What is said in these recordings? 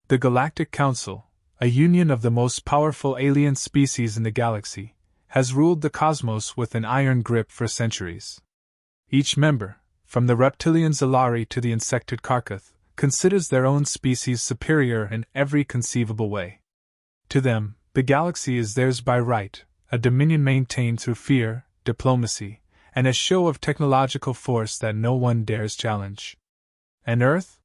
The Galactic Council, a union of the most powerful alien species in the galaxy, has ruled the cosmos with an iron grip for centuries. Each member, from the reptilian Zalari to the insected Karkath, considers their own species superior in every conceivable way. To them, the galaxy is theirs by right, a dominion maintained through fear, diplomacy, and a show of technological force that no one dares challenge. And Earth?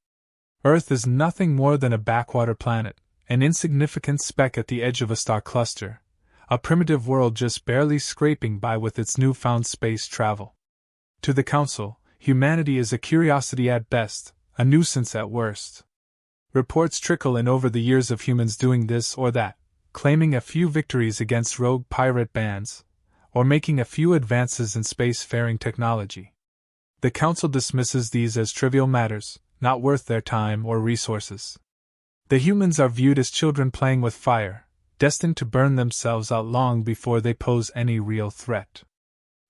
Earth is nothing more than a backwater planet, an insignificant speck at the edge of a star cluster, a primitive world just barely scraping by with its newfound space travel. To the Council, humanity is a curiosity at best, a nuisance at worst. Reports trickle in over the years of humans doing this or that, claiming a few victories against rogue pirate bands, or making a few advances in spacefaring technology. The Council dismisses these as trivial matters, not worth their time or resources. The humans are viewed as children playing with fire, destined to burn themselves out long before they pose any real threat.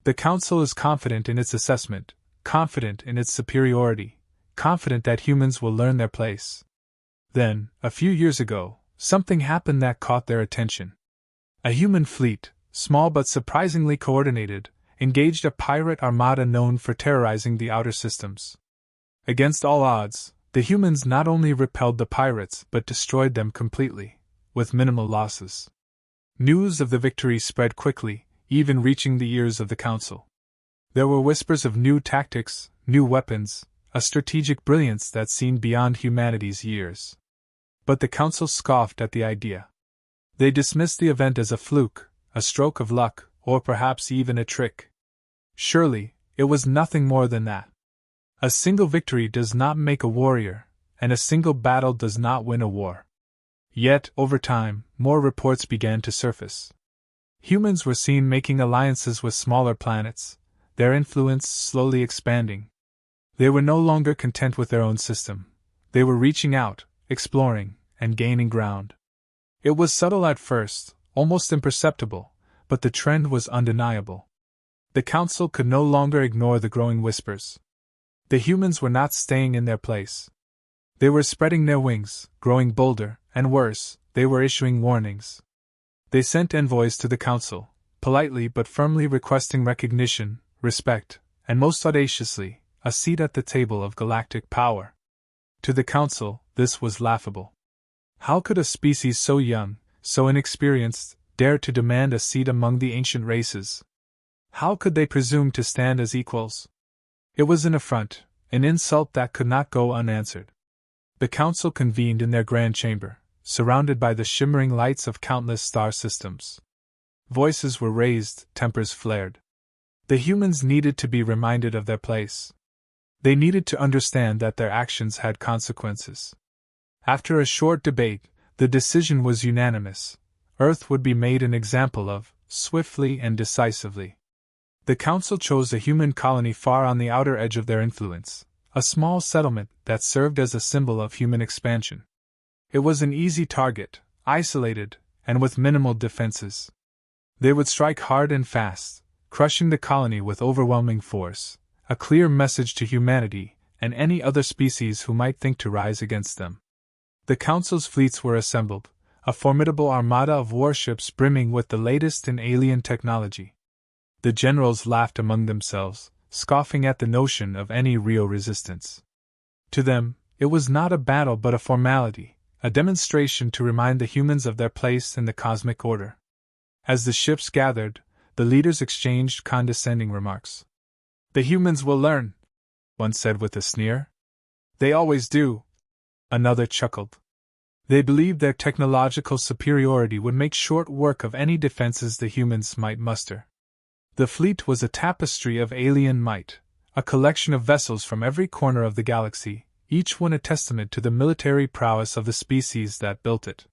The Council is confident in its assessment, confident in its superiority, confident that humans will learn their place. Then, a few years ago, something happened that caught their attention. A human fleet, small but surprisingly coordinated, engaged a pirate armada known for terrorizing the outer systems. Against all odds, the humans not only repelled the pirates but destroyed them completely, with minimal losses. News of the victory spread quickly, even reaching the ears of the Council. There were whispers of new tactics, new weapons, a strategic brilliance that seemed beyond humanity's years. But the Council scoffed at the idea. They dismissed the event as a fluke, a stroke of luck, or perhaps even a trick. Surely, it was nothing more than that. A single victory does not make a warrior, and a single battle does not win a war. Yet, over time, more reports began to surface. Humans were seen making alliances with smaller planets, their influence slowly expanding. They were no longer content with their own system. They were reaching out, exploring, and gaining ground. It was subtle at first, almost imperceptible, but the trend was undeniable. The Council could no longer ignore the growing whispers. The humans were not staying in their place. They were spreading their wings, growing bolder, and worse, they were issuing warnings. They sent envoys to the Council, politely but firmly requesting recognition, respect, and most audaciously, a seat at the table of galactic power. To the Council, this was laughable. How could a species so young, so inexperienced, dare to demand a seat among the ancient races? How could they presume to stand as equals? It was an affront, an insult that could not go unanswered. The Council convened in their grand chamber, surrounded by the shimmering lights of countless star systems. Voices were raised, tempers flared. The humans needed to be reminded of their place. They needed to understand that their actions had consequences. After a short debate, the decision was unanimous. Earth would be made an example of, swiftly and decisively. The Council chose a human colony far on the outer edge of their influence, a small settlement that served as a symbol of human expansion. It was an easy target, isolated, and with minimal defenses. They would strike hard and fast, crushing the colony with overwhelming force, a clear message to humanity and any other species who might think to rise against them. The Council's fleets were assembled, a formidable armada of warships brimming with the latest in alien technology. The generals laughed among themselves, scoffing at the notion of any real resistance. To them, it was not a battle but a formality, a demonstration to remind the humans of their place in the cosmic order. As the ships gathered, the leaders exchanged condescending remarks. "The humans will learn," one said with a sneer. "They always do," another chuckled. They believed their technological superiority would make short work of any defenses the humans might muster. The fleet was a tapestry of alien might, a collection of vessels from every corner of the galaxy, each one a testament to the military prowess of the species that built it.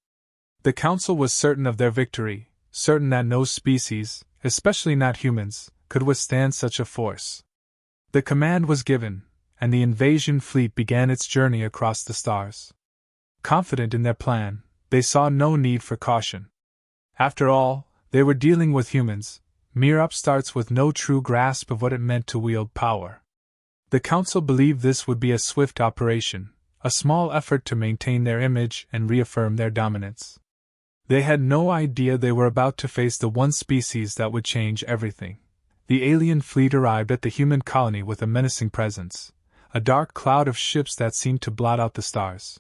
The Council was certain of their victory, certain that no species, especially not humans, could withstand such a force. The command was given, and the invasion fleet began its journey across the stars. Confident in their plan, they saw no need for caution. After all, they were dealing with humans, mere upstarts with no true grasp of what it meant to wield power. The Council believed this would be a swift operation, a small effort to maintain their image and reaffirm their dominance. They had no idea they were about to face the one species that would change everything. The alien fleet arrived at the human colony with a menacing presence, a dark cloud of ships that seemed to blot out the stars.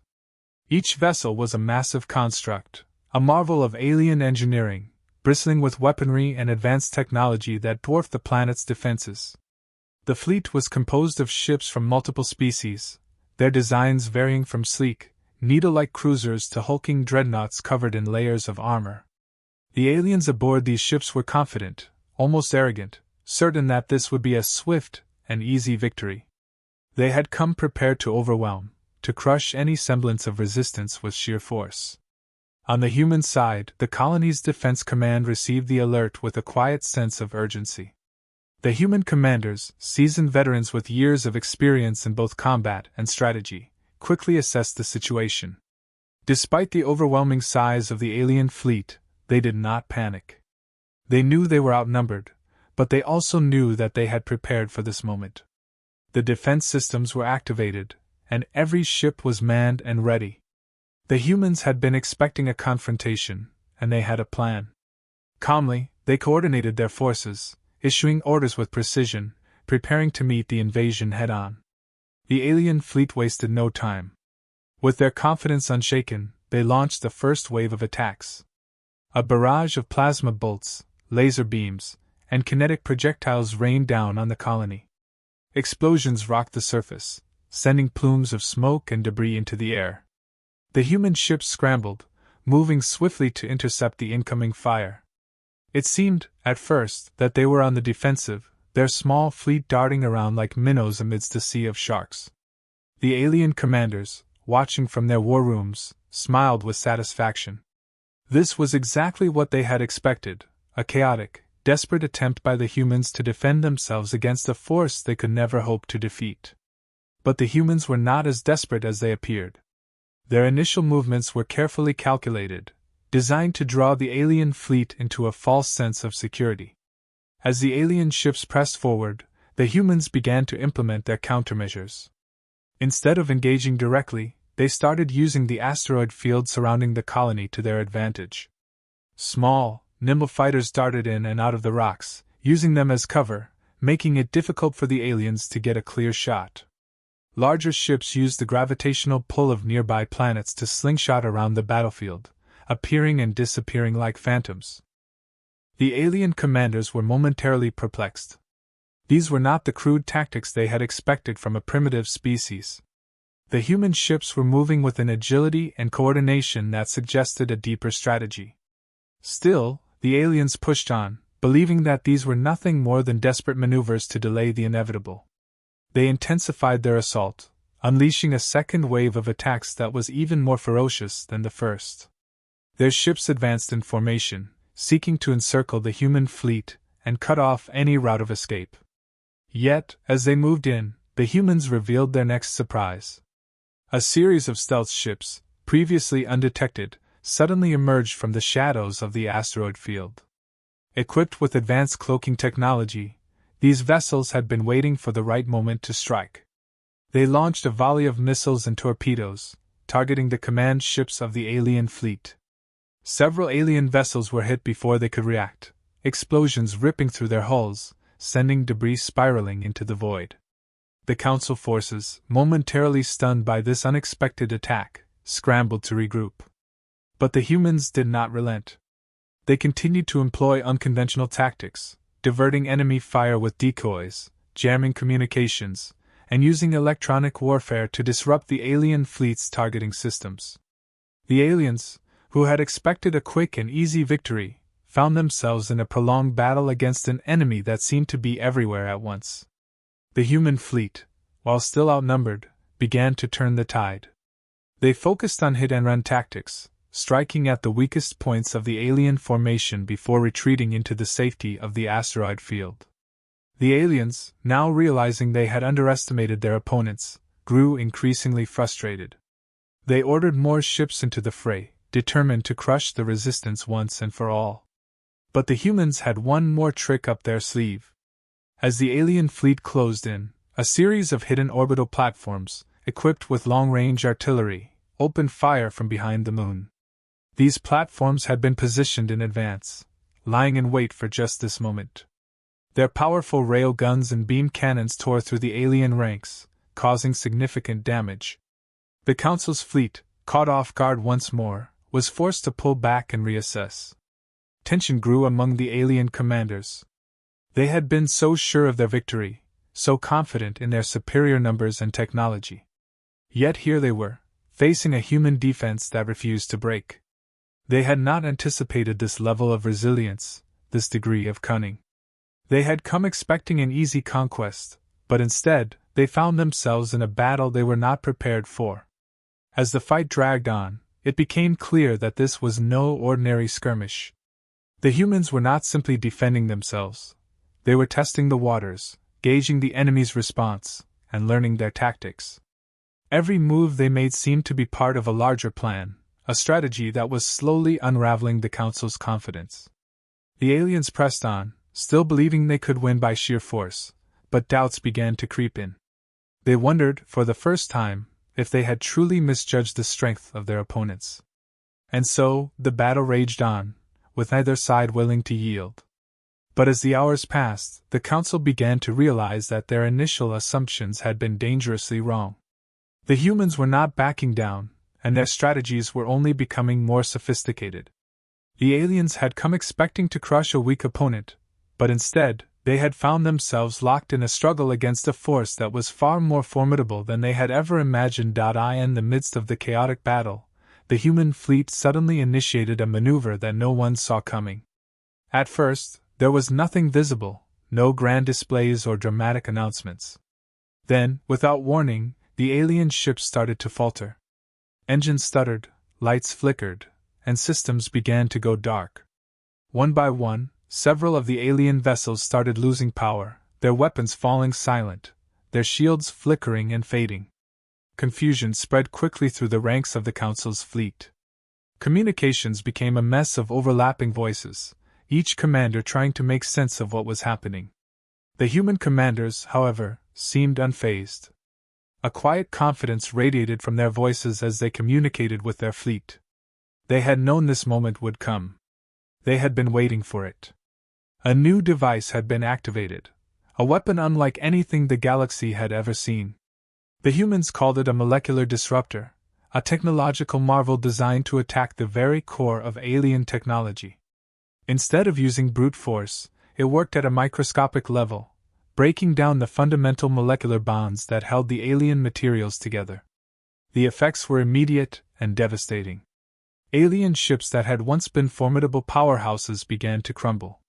Each vessel was a massive construct, a marvel of alien engineering, bristling with weaponry and advanced technology that dwarfed the planet's defenses. The fleet was composed of ships from multiple species, their designs varying from sleek, needle-like cruisers to hulking dreadnoughts covered in layers of armor. The aliens aboard these ships were confident, almost arrogant, certain that this would be a swift and easy victory. They had come prepared to overwhelm, to crush any semblance of resistance with sheer force. On the human side, the colony's defense command received the alert with a quiet sense of urgency. The human commanders, seasoned veterans with years of experience in both combat and strategy, quickly assessed the situation. Despite the overwhelming size of the alien fleet, they did not panic. They knew they were outnumbered, but they also knew that they had prepared for this moment. The defense systems were activated, and every ship was manned and ready. The humans had been expecting a confrontation, and they had a plan. Calmly, they coordinated their forces, issuing orders with precision, preparing to meet the invasion head-on. The alien fleet wasted no time. With their confidence unshaken, they launched the first wave of attacks. A barrage of plasma bolts, laser beams, and kinetic projectiles rained down on the colony. Explosions rocked the surface, sending plumes of smoke and debris into the air. The human ships scrambled, moving swiftly to intercept the incoming fire. It seemed, at first, that they were on the defensive, their small fleet darting around like minnows amidst a sea of sharks. The alien commanders, watching from their war rooms, smiled with satisfaction. This was exactly what they had expected, a chaotic, desperate attempt by the humans to defend themselves against a force they could never hope to defeat. But the humans were not as desperate as they appeared. Their initial movements were carefully calculated, designed to draw the alien fleet into a false sense of security. As the alien ships pressed forward, the humans began to implement their countermeasures. Instead of engaging directly, they started using the asteroid field surrounding the colony to their advantage. Small, nimble fighters darted in and out of the rocks, using them as cover, making it difficult for the aliens to get a clear shot. Larger ships used the gravitational pull of nearby planets to slingshot around the battlefield, appearing and disappearing like phantoms. The alien commanders were momentarily perplexed. These were not the crude tactics they had expected from a primitive species. The human ships were moving with an agility and coordination that suggested a deeper strategy. Still, the aliens pushed on, believing that these were nothing more than desperate maneuvers to delay the inevitable. They intensified their assault, unleashing a second wave of attacks that was even more ferocious than the first. Their ships advanced in formation, seeking to encircle the human fleet and cut off any route of escape. Yet, as they moved in, the humans revealed their next surprise. A series of stealth ships, previously undetected, suddenly emerged from the shadows of the asteroid field. Equipped with advanced cloaking technology, these vessels had been waiting for the right moment to strike. They launched a volley of missiles and torpedoes, targeting the command ships of the alien fleet. Several alien vessels were hit before they could react, explosions ripping through their hulls, sending debris spiraling into the void. The Council forces, momentarily stunned by this unexpected attack, scrambled to regroup. But the humans did not relent. They continued to employ unconventional tactics, diverting enemy fire with decoys, jamming communications, and using electronic warfare to disrupt the alien fleet's targeting systems. The aliens, who had expected a quick and easy victory, found themselves in a prolonged battle against an enemy that seemed to be everywhere at once. The human fleet, while still outnumbered, began to turn the tide. They focused on hit-and-run tactics, striking at the weakest points of the alien formation before retreating into the safety of the asteroid field. The aliens, now realizing they had underestimated their opponents, grew increasingly frustrated. They ordered more ships into the fray, determined to crush the resistance once and for all. But the humans had one more trick up their sleeve. As the alien fleet closed in, a series of hidden orbital platforms, equipped with long-range artillery, opened fire from behind the moon. These platforms had been positioned in advance, lying in wait for just this moment. Their powerful rail guns and beam cannons tore through the alien ranks, causing significant damage. The Council's fleet, caught off guard once more, was forced to pull back and reassess. Tension grew among the alien commanders. They had been so sure of their victory, so confident in their superior numbers and technology. Yet here they were, facing a human defense that refused to break. They had not anticipated this level of resilience, this degree of cunning. They had come expecting an easy conquest, but instead, they found themselves in a battle they were not prepared for. As the fight dragged on, it became clear that this was no ordinary skirmish. The humans were not simply defending themselves. They were testing the waters, gauging the enemy's response, and learning their tactics. Every move they made seemed to be part of a larger plan, a strategy that was slowly unraveling the Council's confidence. The aliens pressed on, still believing they could win by sheer force, but doubts began to creep in. They wondered, for the first time, if they had truly misjudged the strength of their opponents. And so, the battle raged on, with neither side willing to yield. But as the hours passed, the Council began to realize that their initial assumptions had been dangerously wrong. The humans were not backing down, and their strategies were only becoming more sophisticated. The aliens had come expecting to crush a weak opponent, but instead, they had found themselves locked in a struggle against a force that was far more formidable than they had ever imagined. In the midst of the chaotic battle, the human fleet suddenly initiated a maneuver that no one saw coming. At first, there was nothing visible, no grand displays or dramatic announcements. Then, without warning, the alien ships started to falter. Engines stuttered, lights flickered, and systems began to go dark. One by one, several of the alien vessels started losing power, their weapons falling silent, their shields flickering and fading. Confusion spread quickly through the ranks of the Council's fleet. Communications became a mess of overlapping voices, each commander trying to make sense of what was happening. The human commanders, however, seemed unfazed. A quiet confidence radiated from their voices as they communicated with their fleet. They had known this moment would come. They had been waiting for it. A new device had been activated, a weapon unlike anything the galaxy had ever seen. The humans called it a molecular disruptor, a technological marvel designed to attack the very core of alien technology. Instead of using brute force, it worked at a microscopic level, breaking down the fundamental molecular bonds that held the alien materials together. The effects were immediate and devastating. Alien ships that had once been formidable powerhouses began to crumble.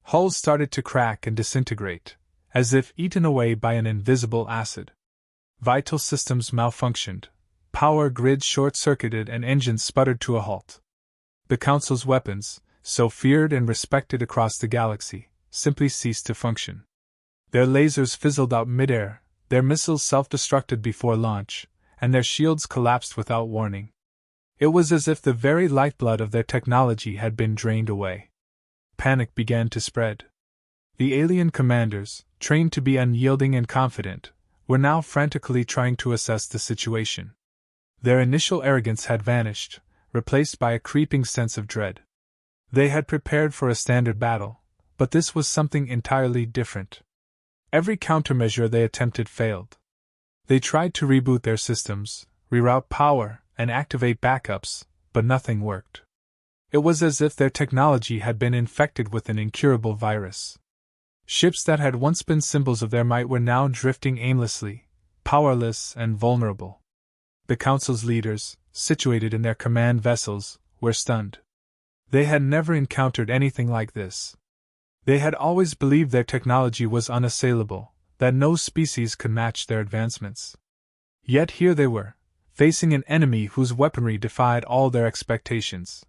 Hulls started to crack and disintegrate, as if eaten away by an invisible acid. Vital systems malfunctioned, power grids short-circuited and engines sputtered to a halt. The Council's weapons, so feared and respected across the galaxy, simply ceased to function. Their lasers fizzled out midair, their missiles self-destructed before launch, and their shields collapsed without warning. It was as if the very lifeblood of their technology had been drained away. Panic began to spread. The alien commanders, trained to be unyielding and confident, were now frantically trying to assess the situation. Their initial arrogance had vanished, replaced by a creeping sense of dread. They had prepared for a standard battle, but this was something entirely different. Every countermeasure they attempted failed. They tried to reboot their systems, reroute power, and activate backups, but nothing worked. It was as if their technology had been infected with an incurable virus. Ships that had once been symbols of their might were now drifting aimlessly, powerless and vulnerable. The Council's leaders, situated in their command vessels, were stunned. They had never encountered anything like this. They had always believed their technology was unassailable, that no species could match their advancements. Yet here they were, facing an enemy whose weaponry defied all their expectations.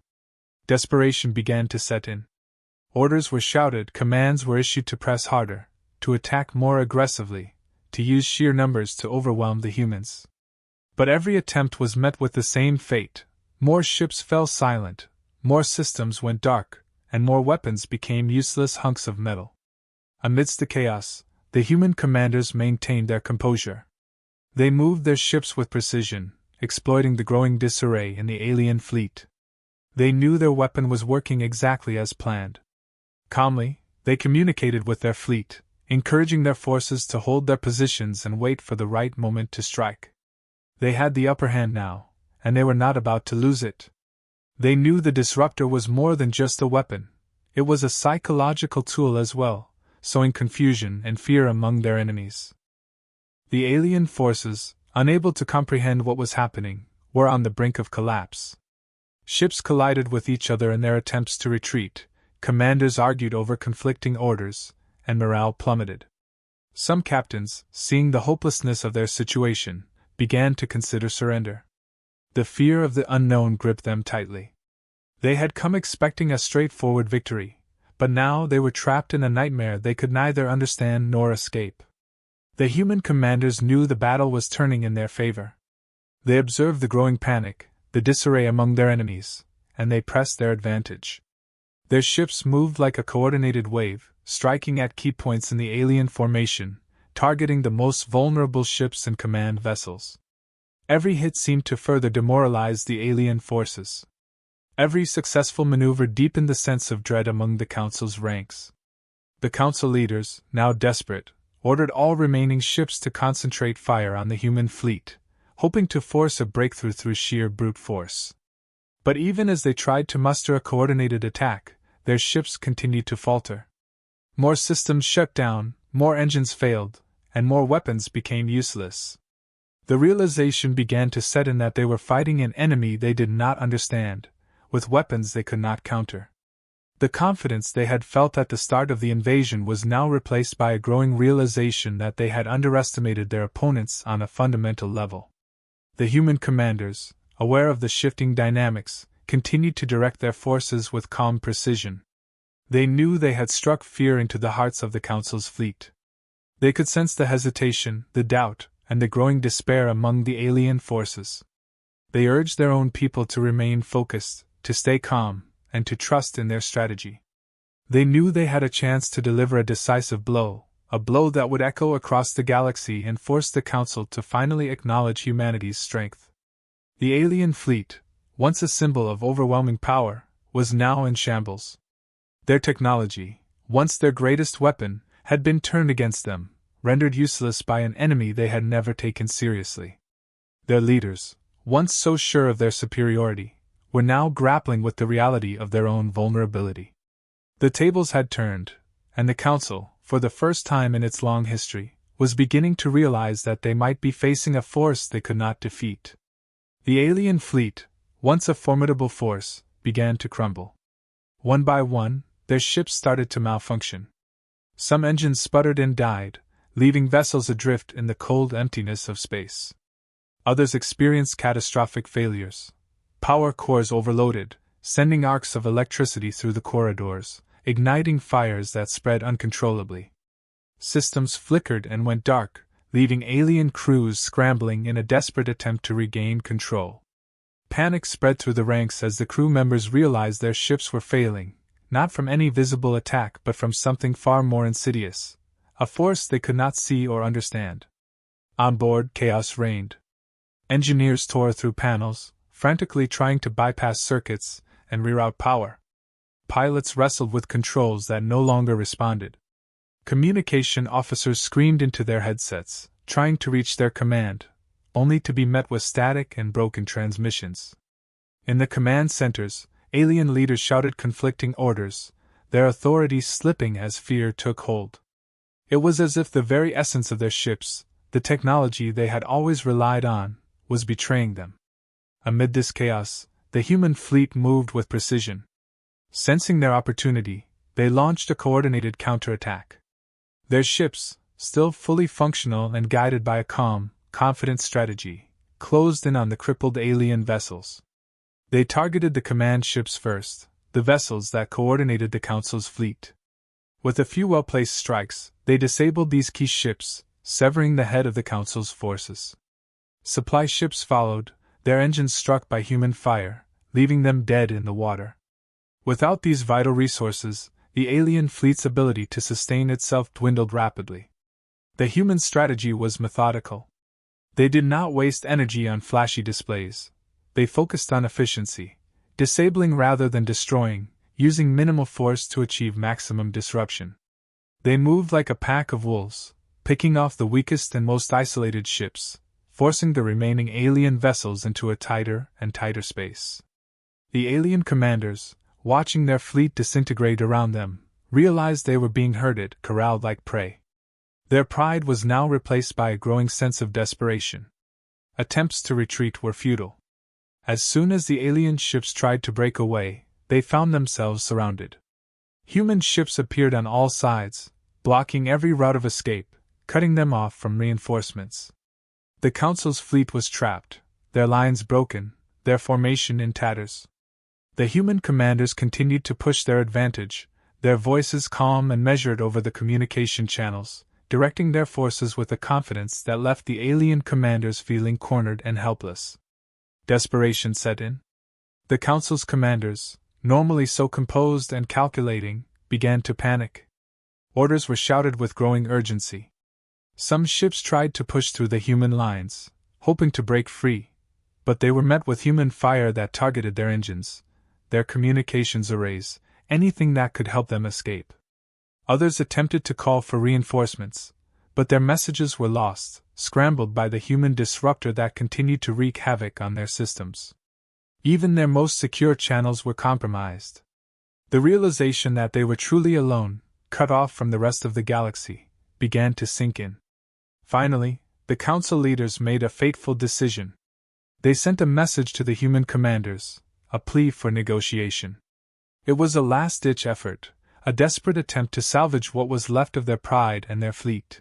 Desperation began to set in. Orders were shouted, commands were issued to press harder, to attack more aggressively, to use sheer numbers to overwhelm the humans. But every attempt was met with the same fate. More ships fell silent, more systems went dark, and more weapons became useless hunks of metal. Amidst the chaos, the human commanders maintained their composure. They moved their ships with precision, exploiting the growing disarray in the alien fleet. They knew their weapon was working exactly as planned. Calmly, they communicated with their fleet, encouraging their forces to hold their positions and wait for the right moment to strike. They had the upper hand now, and they were not about to lose it. They knew the disruptor was more than just a weapon, it was a psychological tool as well, sowing confusion and fear among their enemies. The alien forces, unable to comprehend what was happening, were on the brink of collapse. Ships collided with each other in their attempts to retreat, commanders argued over conflicting orders, and morale plummeted. Some captains, seeing the hopelessness of their situation, began to consider surrender. The fear of the unknown gripped them tightly. They had come expecting a straightforward victory, but now they were trapped in a nightmare they could neither understand nor escape. The human commanders knew the battle was turning in their favor. They observed the growing panic, the disarray among their enemies, and they pressed their advantage. Their ships moved like a coordinated wave, striking at key points in the alien formation, targeting the most vulnerable ships and command vessels. Every hit seemed to further demoralize the alien forces. Every successful maneuver deepened the sense of dread among the Council's ranks. The Council leaders, now desperate, ordered all remaining ships to concentrate fire on the human fleet, hoping to force a breakthrough through sheer brute force. But even as they tried to muster a coordinated attack, their ships continued to falter. More systems shut down, more engines failed, and more weapons became useless. The realization began to set in that they were fighting an enemy they did not understand, with weapons they could not counter. The confidence they had felt at the start of the invasion was now replaced by a growing realization that they had underestimated their opponents on a fundamental level. The human commanders, aware of the shifting dynamics, continued to direct their forces with calm precision. They knew they had struck fear into the hearts of the Council's fleet. They could sense the hesitation, the doubt, and the growing despair among the alien forces. They urged their own people to remain focused, to stay calm, and to trust in their strategy. They knew they had a chance to deliver a decisive blow, a blow that would echo across the galaxy and force the Council to finally acknowledge humanity's strength. The alien fleet, once a symbol of overwhelming power, was now in shambles. Their technology, once their greatest weapon, had been turned against them, rendered useless by an enemy they had never taken seriously. Their leaders, once so sure of their superiority, were now grappling with the reality of their own vulnerability. The tables had turned, and the Council, for the first time in its long history, was beginning to realize that they might be facing a force they could not defeat. The alien fleet, once a formidable force, began to crumble. One by one, their ships started to malfunction. Some engines sputtered and died, leaving vessels adrift in the cold emptiness of space. Others experienced catastrophic failures. Power cores overloaded, sending arcs of electricity through the corridors, igniting fires that spread uncontrollably. Systems flickered and went dark, leaving alien crews scrambling in a desperate attempt to regain control. Panic spread through the ranks as the crew members realized their ships were failing, not from any visible attack but from something far more insidious, a force they could not see or understand. On board, chaos reigned. Engineers tore through panels, frantically trying to bypass circuits and reroute power. Pilots wrestled with controls that no longer responded. Communication officers screamed into their headsets, trying to reach their command, only to be met with static and broken transmissions. In the command centers, alien leaders shouted conflicting orders, their authority slipping as fear took hold. It was as if the very essence of their ships, the technology they had always relied on, was betraying them. Amid this chaos, the human fleet moved with precision. Sensing their opportunity, they launched a coordinated counterattack. Their ships, still fully functional and guided by a calm, confident strategy, closed in on the crippled alien vessels. They targeted the command ships first, the vessels that coordinated the Council's fleet. With a few well-placed strikes, they disabled these key ships, severing the head of the Council's forces. Supply ships followed, their engines struck by human fire, leaving them dead in the water. Without these vital resources, the alien fleet's ability to sustain itself dwindled rapidly. The human strategy was methodical. They did not waste energy on flashy displays. They focused on efficiency, disabling rather than destroying, using minimal force to achieve maximum disruption. They moved like a pack of wolves, picking off the weakest and most isolated ships, forcing the remaining alien vessels into a tighter and tighter space. The alien commanders, watching their fleet disintegrate around them, realized they were being herded, corralled like prey. Their pride was now replaced by a growing sense of desperation. Attempts to retreat were futile. As soon as the alien ships tried to break away, they found themselves surrounded. Human ships appeared on all sides, blocking every route of escape, cutting them off from reinforcements. The Council's fleet was trapped, their lines broken, their formation in tatters. The human commanders continued to push their advantage, their voices calm and measured over the communication channels, directing their forces with a confidence that left the alien commanders feeling cornered and helpless. Desperation set in. The Council's commanders, normally so composed and calculating, began to panic. Orders were shouted with growing urgency. Some ships tried to push through the human lines, hoping to break free, but they were met with human fire that targeted their engines, their communications arrays, anything that could help them escape. Others attempted to call for reinforcements, but their messages were lost, scrambled by the human disruptor that continued to wreak havoc on their systems. Even their most secure channels were compromised. The realization that they were truly alone, cut off from the rest of the galaxy, began to sink in. Finally, the Council leaders made a fateful decision. They sent a message to the human commanders, a plea for negotiation. It was a last-ditch effort, a desperate attempt to salvage what was left of their pride and their fleet.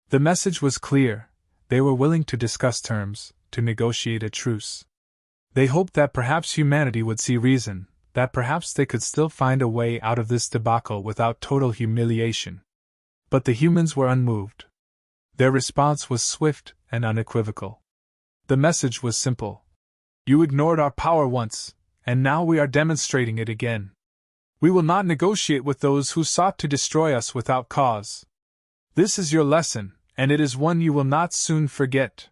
The message was clear: they were willing to discuss terms, to negotiate a truce. They hoped that perhaps humanity would see reason, that perhaps they could still find a way out of this debacle without total humiliation. But the humans were unmoved. Their response was swift and unequivocal. The message was simple. You ignored our power once, and now we are demonstrating it again. We will not negotiate with those who sought to destroy us without cause. This is your lesson, and it is one you will not soon forget.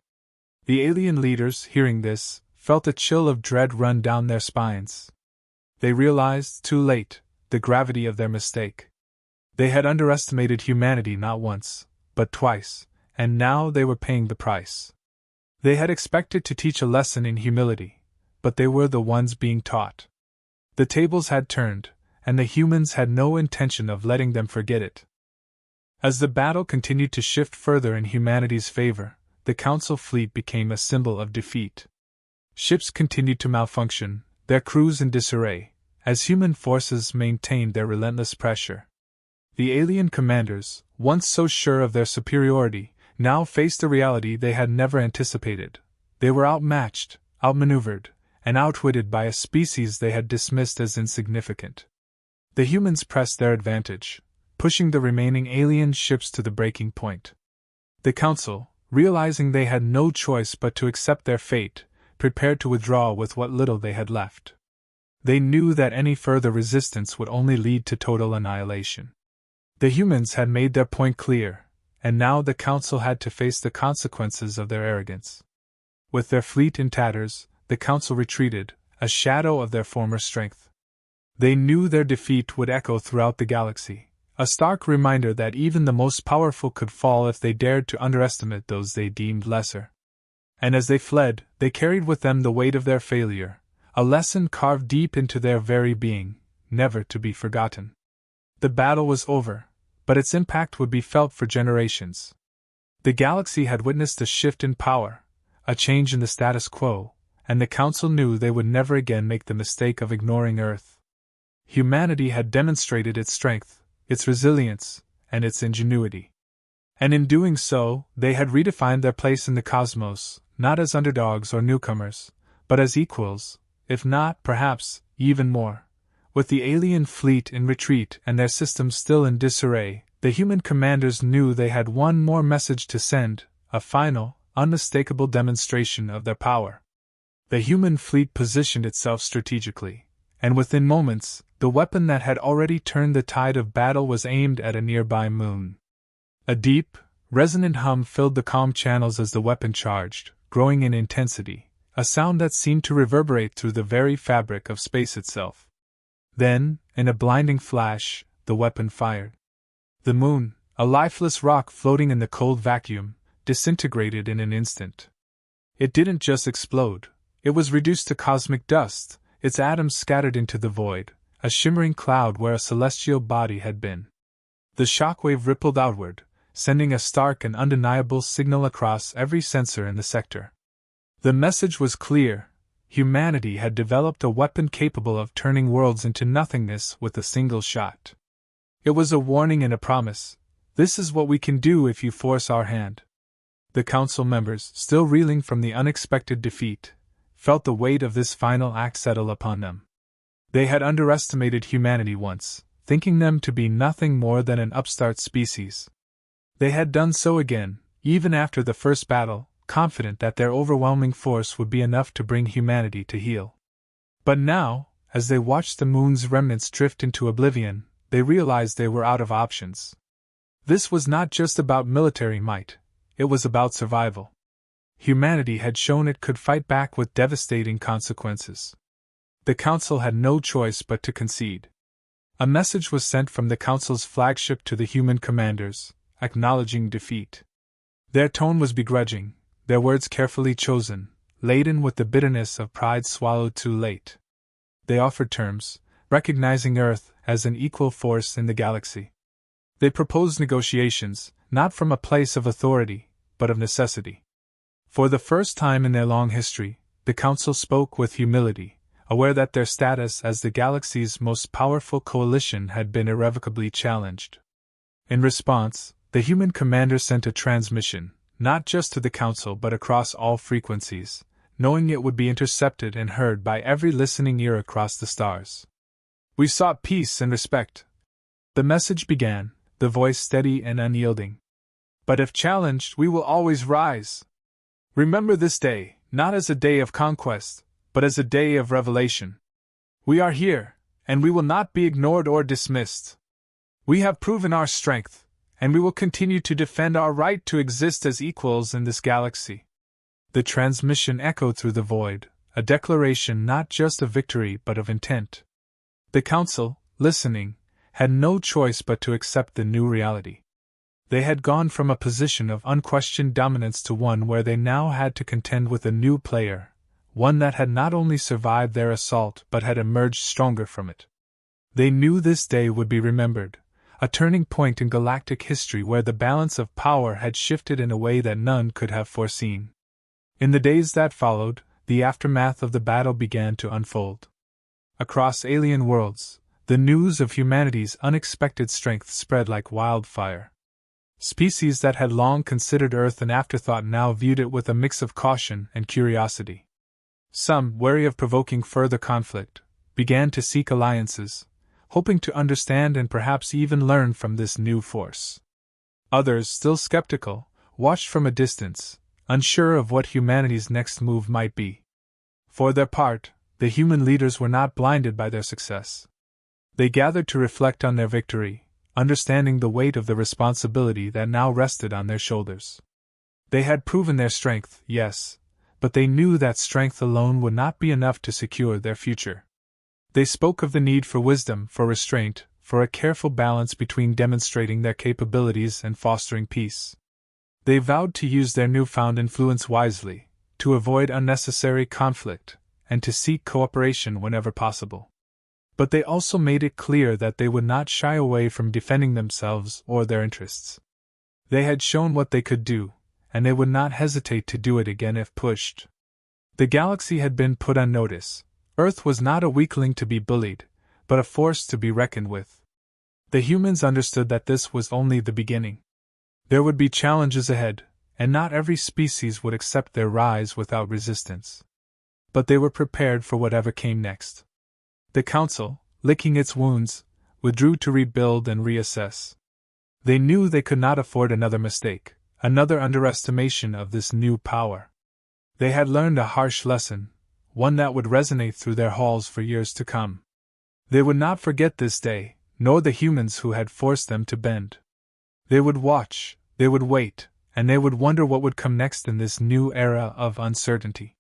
The alien leaders, hearing this, felt a chill of dread run down their spines. They realized, too late, the gravity of their mistake. They had underestimated humanity not once, but twice, and now they were paying the price. They had expected to teach a lesson in humility, but they were the ones being taught. The tables had turned, and the humans had no intention of letting them forget it. As the battle continued to shift further in humanity's favor, the Council fleet became a symbol of defeat. Ships continued to malfunction, their crews in disarray, as human forces maintained their relentless pressure. The alien commanders, once so sure of their superiority, now faced a reality they had never anticipated. They were outmatched, outmaneuvered, and outwitted by a species they had dismissed as insignificant. The humans pressed their advantage, pushing the remaining alien ships to the breaking point. The Council, realizing they had no choice but to accept their fate, prepared to withdraw with what little they had left. They knew that any further resistance would only lead to total annihilation. The humans had made their point clear, and now the Council had to face the consequences of their arrogance. With their fleet in tatters, the Council retreated, a shadow of their former strength. They knew their defeat would echo throughout the galaxy, a stark reminder that even the most powerful could fall if they dared to underestimate those they deemed lesser. And as they fled, they carried with them the weight of their failure, a lesson carved deep into their very being, never to be forgotten. The battle was over, but its impact would be felt for generations. The galaxy had witnessed a shift in power, a change in the status quo, and the Council knew they would never again make the mistake of ignoring Earth. Humanity had demonstrated its strength, its resilience, and its ingenuity. And in doing so, they had redefined their place in the cosmos, not as underdogs or newcomers, but as equals, if not, perhaps, even more. With the alien fleet in retreat and their systems still in disarray, the human commanders knew they had one more message to send, a final, unmistakable demonstration of their power. The human fleet positioned itself strategically, and within moments, the weapon that had already turned the tide of battle was aimed at a nearby moon. A deep, Resonant hum filled the calm channels as the weapon charged, growing in intensity, a sound that seemed to reverberate through the very fabric of space itself. Then, in a blinding flash, the weapon fired. The moon, a lifeless rock floating in the cold vacuum, disintegrated in an instant. It didn't just explode, it was reduced to cosmic dust, its atoms scattered into the void, a shimmering cloud where a celestial body had been. The shockwave rippled outward, sending a stark and undeniable signal across every sensor in the sector. The message was clear: humanity had developed a weapon capable of turning worlds into nothingness with a single shot. It was a warning and a promise. This is what we can do if you force our hand. The council members, still reeling from the unexpected defeat, felt the weight of this final act settle upon them. They had underestimated humanity once, thinking them to be nothing more than an upstart species. They had done so again, even after the first battle, confident that their overwhelming force would be enough to bring humanity to heel. But now, as they watched the moon's remnants drift into oblivion, they realized they were out of options. This was not just about military might, it was about survival. Humanity had shown it could fight back with devastating consequences. The Council had no choice but to concede. A message was sent from the Council's flagship to the human commanders, acknowledging defeat. Their tone was begrudging, their words carefully chosen, laden with the bitterness of pride swallowed too late. They offered terms, recognizing Earth as an equal force in the galaxy. They proposed negotiations, not from a place of authority, but of necessity. For the first time in their long history, the Council spoke with humility, aware that their status as the galaxy's most powerful coalition had been irrevocably challenged. In response, the human commander sent a transmission, not just to the Council but across all frequencies, knowing it would be intercepted and heard by every listening ear across the stars. "We sought peace and respect," the message began, the voice steady and unyielding. "But if challenged, we will always rise. Remember this day, not as a day of conquest, but as a day of revelation. We are here, and we will not be ignored or dismissed. We have proven our strength, and we will continue to defend our right to exist as equals in this galaxy." The transmission echoed through the void, a declaration not just of victory but of intent. The Council, listening, had no choice but to accept the new reality. They had gone from a position of unquestioned dominance to one where they now had to contend with a new player, one that had not only survived their assault but had emerged stronger from it. They knew this day would be remembered, a turning point in galactic history where the balance of power had shifted in a way that none could have foreseen. In the days that followed, the aftermath of the battle began to unfold. Across alien worlds, the news of humanity's unexpected strength spread like wildfire. Species that had long considered Earth an afterthought now viewed it with a mix of caution and curiosity. Some, wary of provoking further conflict, began to seek alliances, hoping to understand and perhaps even learn from this new force. Others, still skeptical, watched from a distance, unsure of what humanity's next move might be. For their part, the human leaders were not blinded by their success. They gathered to reflect on their victory, understanding the weight of the responsibility that now rested on their shoulders. They had proven their strength, yes, but they knew that strength alone would not be enough to secure their future. They spoke of the need for wisdom, for restraint, for a careful balance between demonstrating their capabilities and fostering peace. They vowed to use their newfound influence wisely, to avoid unnecessary conflict, and to seek cooperation whenever possible. But they also made it clear that they would not shy away from defending themselves or their interests. They had shown what they could do, and they would not hesitate to do it again if pushed. The galaxy had been put on notice. Earth was not a weakling to be bullied, but a force to be reckoned with. The humans understood that this was only the beginning. There would be challenges ahead, and not every species would accept their rise without resistance. But they were prepared for whatever came next. The Council, licking its wounds, withdrew to rebuild and reassess. They knew they could not afford another mistake, another underestimation of this new power. They had learned a harsh lesson, one that would resonate through their halls for years to come. They would not forget this day, nor the humans who had forced them to bend. They would watch, They would wait, and they would wonder what would come next in this new era of uncertainty.